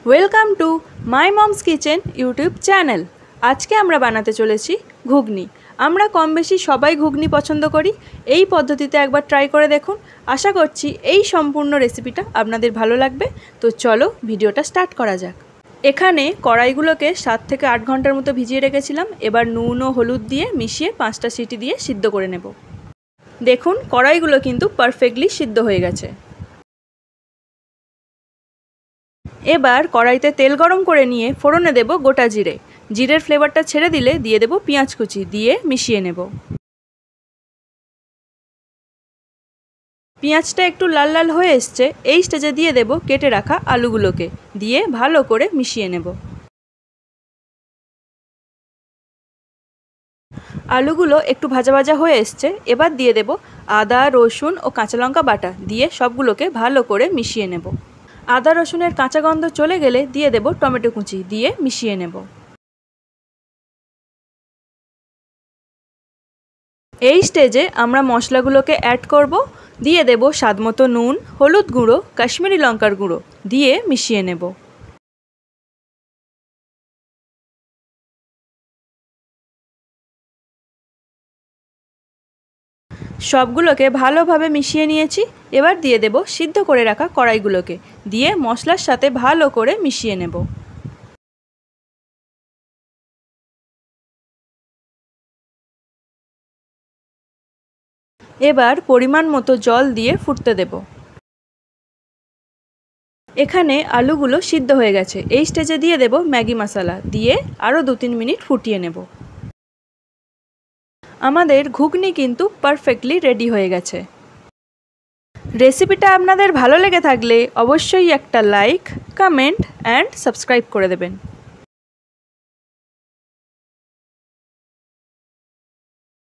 Welcome to my moms kitchen YouTube channel. আজকে আমরা বানাতে চলেছি ঘুগনি। আমরা কম বেশি সবাই ঘুগনি পছন্দ করি। এই পদ্ধতিতে একবার ট্রাই করে দেখুন। আশা করছি এই সম্পূর্ণ রেসিপিটা আপনাদের ভালো লাগবে। তো চলো ভিডিওটা স্টার্ট করা যাক। এখানে কড়াইগুলোকে 7 থেকে 8 ঘন্টার মতো ভিজিয়ে রেখেছিলাম। এবার নুন ও হলুদ দিয়ে মিশিয়ে 5টা সিটি দিয়ে সিদ্ধ করে নেব। দেখুন কড়াইগুলো কিন্তু পারফেক্টলি সিদ্ধ হয়ে গেছে। এবার কড়াইতে তেল গরম করে নিয়ে ফোড়নে দেব গোটা জিরে। জিরের ফ্লেভারটা ছেড়ে দিলে দিয়ে দেব পেঁয়াজ কুচি, দিয়ে মিশিয়ে নেব। পেঁয়াজটা একটু লাল লাল হয়ে এসছে, এই স্টেজে দিয়ে দেব কেটে রাখা আলুগুলোকে, দিয়ে ভালো করে মিশিয়ে নেব। আলুগুলো একটু ভাজা ভাজা হয়ে এসছে, এবার দিয়ে দেব আদা, রসুন ও কাঁচা লঙ্কা বাটা, দিয়ে সবগুলোকে ভালো করে মিশিয়ে নেব। আদা রসুনের কাঁচা গন্ধ চলে গেলে দিয়ে দেব টমেটো কুচি, দিয়ে মিশিয়ে নেব। এই স্টেজে আমরা মশলাগুলোকে অ্যাড করব। দিয়ে দেব স্বাদমতো নুন, হলুদ গুঁড়ো, কাশ্মীরি লঙ্কার গুঁড়ো, দিয়ে মিশিয়ে নেব। সবগুলোকে ভালোভাবে মিশিয়ে নিয়েছি। এবার দিয়ে দেব সিদ্ধ করে রাখা কড়াইগুলোকে, দিয়ে মশলার সাথে ভালো করে মিশিয়ে নেব। এবার পরিমাণ মতো জল দিয়ে ফুটতে দেব। এখানে আলুগুলো সিদ্ধ হয়ে গেছে। এই স্টেজে দিয়ে দেব ম্যাগি মশলা, দিয়ে আরও 2-3 মিনিট ফুটিয়ে নেব। আমাদের ঘুগনি কিন্তু পারফেক্টলি রেডি হয়ে গেছে। রেসিপিটা আপনাদের ভালো লেগে থাকলে অবশ্যই একটা লাইক, কমেন্ট অ্যান্ড সাবস্ক্রাইব করে দেবেন।